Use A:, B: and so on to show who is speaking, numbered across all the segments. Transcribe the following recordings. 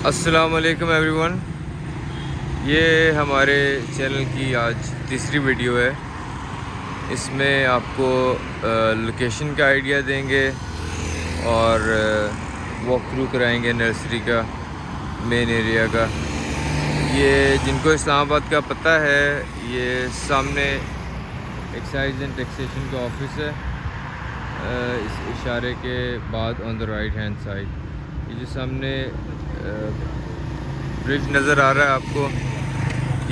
A: अस्सलाम वालेकुम एवरीवन। ये हमारे चैनल की आज तीसरी वीडियो है। इसमें आपको लोकेशन का आइडिया देंगे और वॉक थ्रू कराएंगे नर्सरी का, मेन एरिया का। ये जिनको इस्लामाबाद का पता है, ये सामने एक्साइज एंड टैक्सेशन का ऑफिस है। इस इशारे के बाद on the right hand side ये जो सामने ब्रिज नज़र आ रहा है आपको,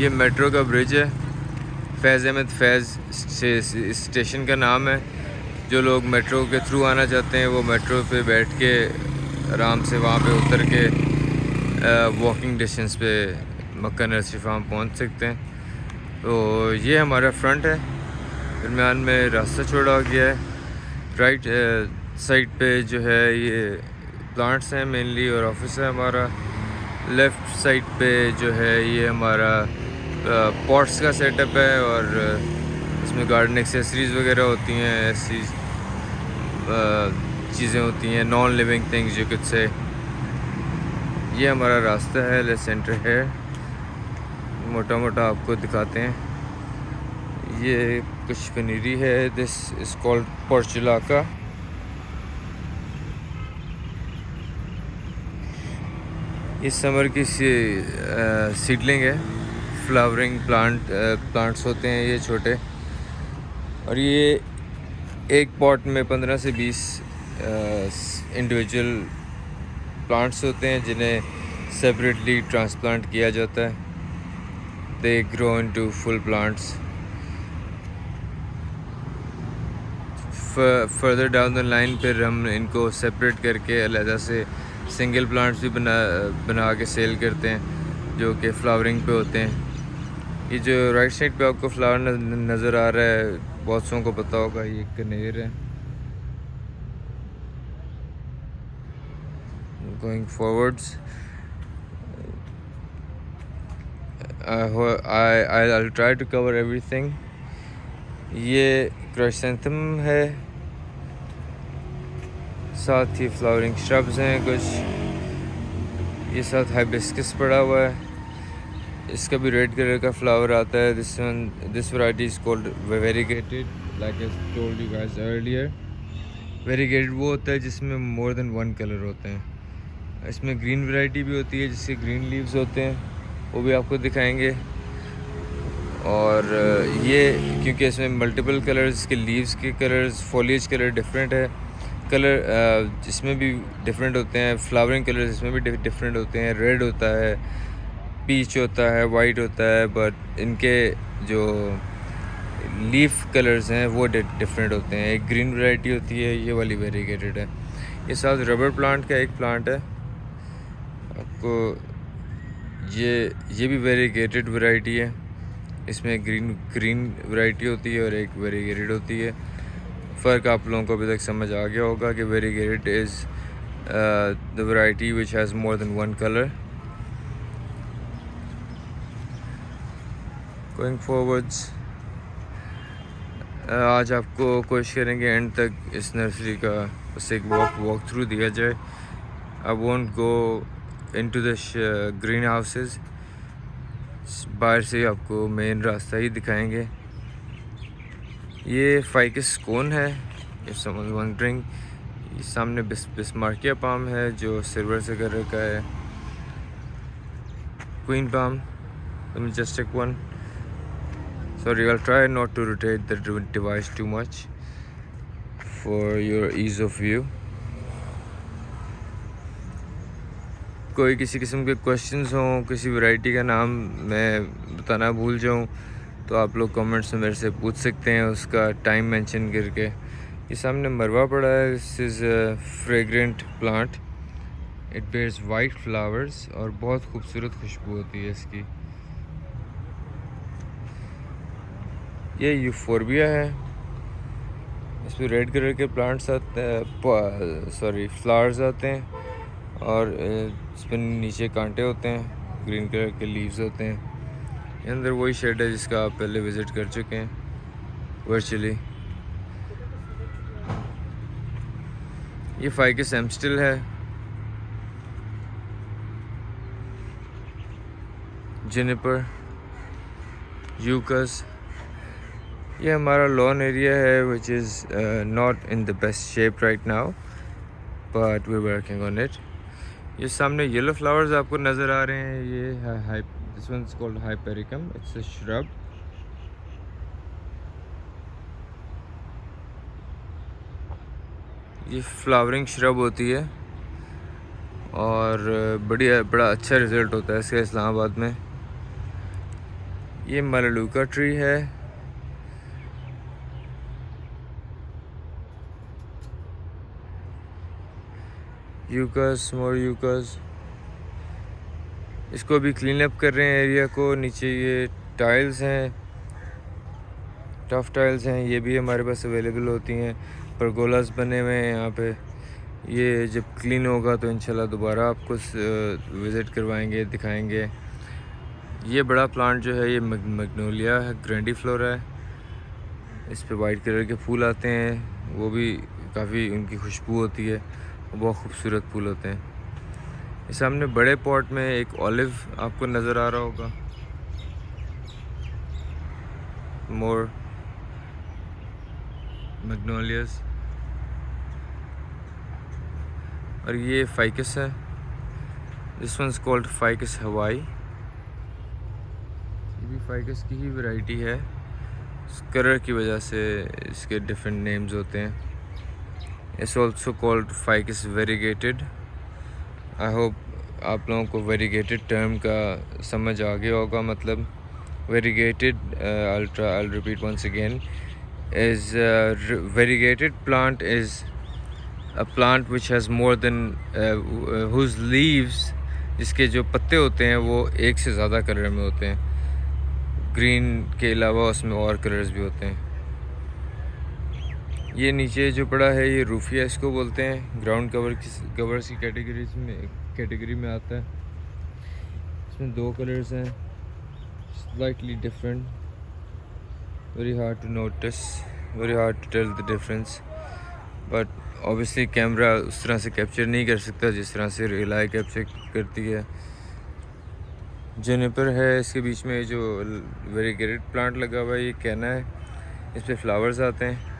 A: ये मेट्रो का ब्रिज है। फैज़ अहमद फैज़ स्टेशन का नाम है। जो लोग मेट्रो के थ्रू आना चाहते हैं वो मेट्रो पे बैठ के आराम से वहाँ पे उतर के वॉकिंग डिस्टेंस पे मक्का नर्सरी फार्म पहुँच सकते हैं। तो ये हमारा फ्रंट है, दरमियान में रास्ता छोड़ा गया है। राइट साइड पे जो है ये प्लांट्स हैं मेनली और ऑफिस है हमारा। लेफ़्ट साइड पे जो है ये हमारा पॉट्स का सेटअप है और इसमें गार्डन एक्सेसरीज़ वगैरह होती हैं, ऐसी चीज़ें होती हैं, non living things you could say. ये हमारा रास्ता है, लेट्स सेंटर है। मोटा मोटा आपको दिखाते हैं। ये कुछ पनीरी है, दिस इज़ कॉल्ड पोर्चुलाका। इस समर की सीडलिंग है, फ्लावरिंग प्लांट्स होते हैं ये छोटे, और ये एक पॉट में 15 से 20 इंडिविजुअल प्लांट्स होते हैं जिन्हें सेपरेटली ट्रांसप्लांट किया जाता है। They grow into full plants. Further down the line फिर हम इनको सेपरेट करके अलहदा से सिंगल प्लांट्स भी बना के सेल करते हैं जो कि फ्लावरिंग पे होते हैं। ये जो राइट साइड पे आपको फ्लावर नज़र आ रहा है, बहुत सौ को पता होगा, ये कनेर है। Going forwards I'll try to cover everything। ये क्राइसेंथम है, साथ ही फ्लावरिंग श्रब्स हैं कुछ। ये साथ हाइबिस्कस पड़ा हुआ है, इसका भी रेड कलर का फ्लावर आता है। This variety is called variegated, like I told you guys earlier. Variegated वो होता है जिसमें मोर देन वन कलर होते हैं। इसमें ग्रीन वैरायटी भी होती है जिससे ग्रीन लीव्स होते हैं, वो भी आपको दिखाएंगे। और ये क्योंकि इसमें मल्टीपल कलर्स के लीव्स के कलर्स, फॉलिएज कलर डिफरेंट है, कलर इसमें भी डिफरेंट होते हैं, फ्लावरिंग कलर्स इसमें भी डिफरेंट होते हैं। रेड होता है, पीच होता है, वाइट होता है, बट इनके जो लीफ कलर्स हैं वो डिफरेंट होते हैं। एक ग्रीन वैरायटी होती है, ये वाली वेरीगेटेड है। ये साथ रबर प्लांट का एक प्लांट है आपको, ये भी वेरीगेटेड वैरायटी है। इसमें ग्रीन वैरायटी होती है और एक वेरीगेटेड होती है। फ़र्क आप लोगों को अभी तक समझ आ गया होगा कि variegated is the variety which has more than one colour. Going forwards, आज आपको कोशिश करेंगे एंड तक इस नर्सरी का बस एक वॉक थ्रू दिया जाए। I won't go into the green houses, बाहर से आपको मेन रास्ता ही दिखाएंगे। ये फाइकस कोन है, इफ समवन वंडरिंग। सामने बिस्मार्किया पाम है जो सिल्वर से कलर का है। Queen palm, just take one. Sorry, I'll try not to rotate the device too much for your ease of view। कोई किसी किस्म के क्वेश्चंस हों, किसी वैरायटी का नाम मैं बताना भूल जाऊं, तो आप लोग कमेंट्स में मेरे से पूछ सकते हैं, उसका टाइम मेंशन करके। ये सामने मरवा पड़ा है, this is fragrant plant. It bears white flowers और बहुत खूबसूरत खुशबू होती है इसकी। ये यूफोरबिया है, इसमें रेड कलर के प्लांट्स आते हैं, फ्लावर्स आते हैं, और इसमें नीचे कांटे होते हैं, ग्रीन कलर के लीव्स होते हैं। ये अंदर वही शेड है जिसका आप पहले विज़िट कर चुके हैं वर्चुअली। ये फाइकस एम्स्टिल है, जिनिपर, यूकस। ये हमारा लॉन एरिया है which is not in the best shape right now, but we working on it. ये सामने येलो फ्लावर्स आपको नज़र आ रहे हैं, ये है this one is called hypericum, it's a shrub. ये फ्लावरिंग श्रब होती है और बड़ा अच्छा रिज़ल्ट होता है इसका इस्लामाबाद में। ये मलालुका ट्री है, यूकस, मोर यूकस। इसको अभी क्लीन अप कर रहे हैं एरिया को। नीचे ये टाइल्स हैं, टफ टाइल्स हैं, ये भी हमारे पास अवेलेबल होती हैं। परगोलास बने हुए हैं यहाँ पे। ये जब क्लीन होगा तो इंशाल्लाह दोबारा आपको विज़िट करवाएंगे, दिखाएंगे। ये बड़ा प्लांट जो है ये मैग्नोलिया है, ग्रैंडीफ्लोरा है। इस पे वाइट कलर के फूल आते हैं, वो भी काफ़ी उनकी खुशबू होती है, वो बहुत खूबसूरत फूल होते हैं। ये सामने बड़े पॉट में एक ऑलिव आपको नज़र आ रहा होगा, मोर मैग्नोलियस। और ये फाइकस है, this one is called ficus हवाई। ये भी फाइकस की ही वैरायटी है, कलर की वजह से इसके डिफरेंट नेम्स होते हैं। It's also called ficus variegated. I hope आप लोगों को वेरीगेटेड टर्म का समझ आ गया होगा। मतलब variegated, I'll repeat once again, is variegated plant is a plant which has more than whose leaves, जिसके जो पत्ते होते हैं वो एक से ज़्यादा कलर में होते हैं। ग्रीन के अलावा उसमें और कलर्स भी होते हैं। ये नीचे जो पड़ा है ये रूफिया इसको बोलते हैं, ग्राउंड कवर्स की कैटेगरी में आता है। इसमें दो कलर्स हैं, slightly different, very hard to notice, very hard to tell the difference, but obviously camera उस तरह से कैप्चर नहीं कर सकता जिस तरह से रियल आई कैप्चर करती है। जेनिपर है इसके बीच में जो वेरीगेटेड प्लांट लगा हुआ है, ये कहना है, इस पर फ्लावर्स आते हैं।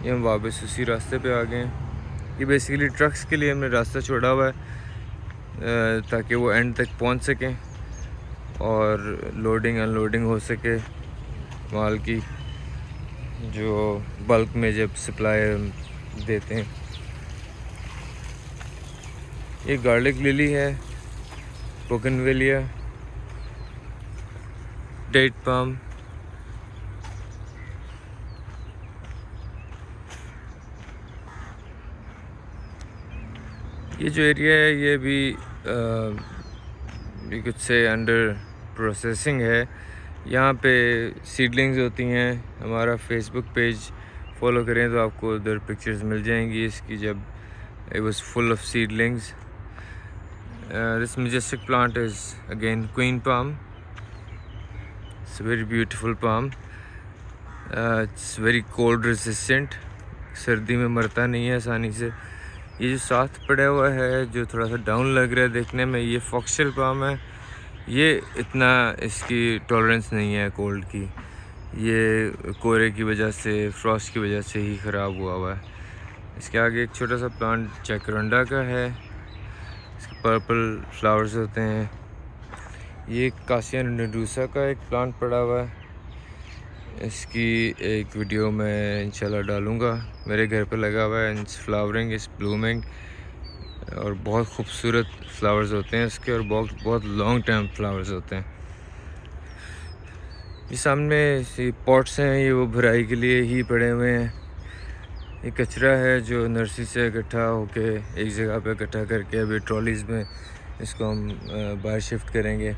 A: ये हम वापस उसी रास्ते पे आ गए हैं। ये बेसिकली ट्रक्स के लिए हमने रास्ता छोड़ा हुआ है ताकि वो एंड तक पहुंच सकें और लोडिंग अनलोडिंग हो सके माल की, जो बल्क में जब सप्लाई देते हैं। ये गार्लिक लिली है, बोगनवेलिया, डेट पाम। ये जो एरिया है ये भी कुछ से अंडर प्रोसेसिंग है। यहाँ पे सीडलिंग्स होती हैं। हमारा फेसबुक पेज फॉलो करें तो आपको उधर पिक्चर्स मिल जाएंगी इसकी, जब it was full of seedlings. This majestic plant is again queen palm. It's very beautiful palm. It's very cold resistant, सर्दी में मरता नहीं है आसानी से। ये जो साथ पड़ा हुआ है जो थोड़ा सा डाउन लग रहा है देखने में, ये फॉक्सटेल पाम है। ये इतना इसकी टॉलरेंस नहीं है कोल्ड की, ये कोहरे की वजह से, फ्रॉस्ट की वजह से ही ख़राब हुआ है। इसके आगे एक छोटा सा प्लांट जैकरंडा का है, इसके पर्पल फ्लावर्स होते हैं। ये कासिया नडूसा का एक प्लांट पड़ा हुआ है, इसकी एक वीडियो मैं इंशाल्लाह डालूँगा। मेरे घर पे लगा हुआ है, इट्स फ्लावरिंग, इट्स ब्लूमिंग, और बहुत खूबसूरत फ्लावर्स होते हैं इसके, और बहुत लॉन्ग टर्म फ्लावर्स होते हैं। ये सामने पॉट्स हैं, ये वो भराई के लिए ही पड़े हुए हैं। ये कचरा है जो नर्सरी से इकट्ठा होके एक जगह पे इकट्ठा करके अभी ट्रॉलीज़ में इसको हम बाहर शिफ्ट करेंगे।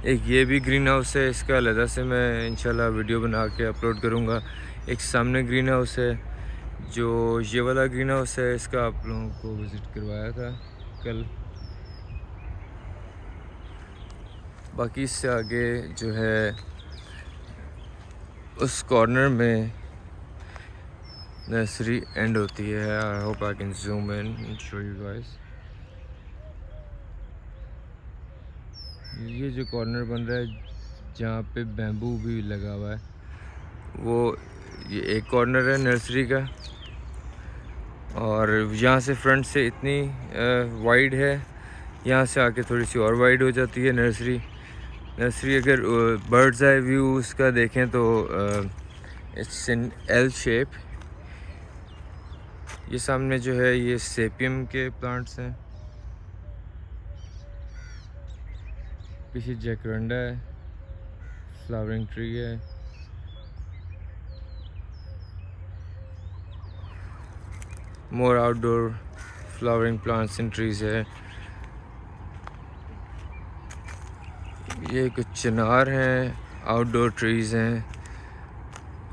A: एक ये भी ग्रीन हाउस है, इसका अलग से मैं इंशाल्लाह वीडियो बना के अपलोड करूँगा। एक सामने ग्रीन हाउस है, जो ये वाला ग्रीन हाउस है, इसका आप लोगों को विज़िट करवाया था कल। बाकी इससे आगे जो है उस कॉर्नर में नर्सरी एंड होती है। I hope I can zoom in and show you guys. ये जो कॉर्नर बन रहा है जहाँ पे बैम्बू भी लगा हुआ है, वो ये एक कॉर्नर है नर्सरी का। और यहाँ से फ्रंट से इतनी वाइड है, यहाँ से आके थोड़ी सी और वाइड हो जाती है नर्सरी। अगर बर्ड्स आई व्यू उसका देखें तो इट्स इन एल शेप। ये सामने जो है ये सेपियम के प्लांट्स हैं, पीछे जैकरेंडा है, फ्लावरिंग ट्री है। More outdoor flowering plants and trees है। ये कुछ चिनार हैं, आउटडोर ट्रीज हैं।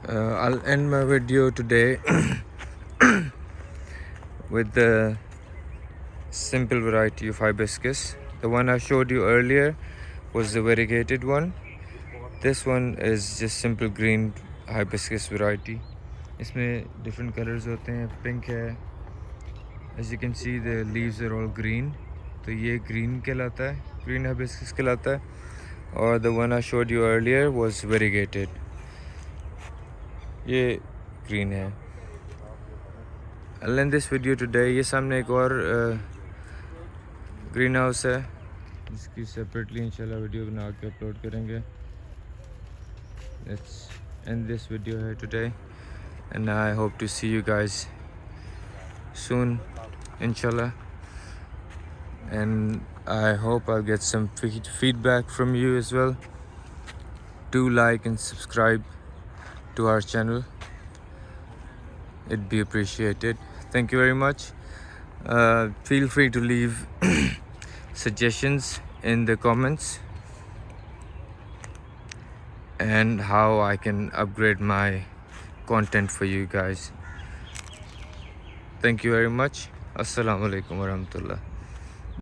A: I'll end my video today with the simple variety of hibiscus. The one I showed you earlier was the variegated one. This one is just simple green hibiscus variety. इसमें different colors होते हैं, pink है। As you can see the leaves are all green, तो ये green कहलाता है, green hibiscus कहलाता है। और the one I showed you earlier was variegated, ये green है। I'll end this video today. ये सामने एक और ग्रीन हाउस है जिसकी सेपरेटली इंशाल्लाह वीडियो बना के अपलोड करेंगे। Let's end this video here today, and I hope to see you guys soon, inshallah. And I hope I'll get some feedback from you as well. Do like and subscribe to our channel, it'd be appreciated. Thank you very much. Feel free to leave suggestions in the comments and how I can upgrade my content for you guys. Thank you very much. Assalamu alaikum warahmatullah.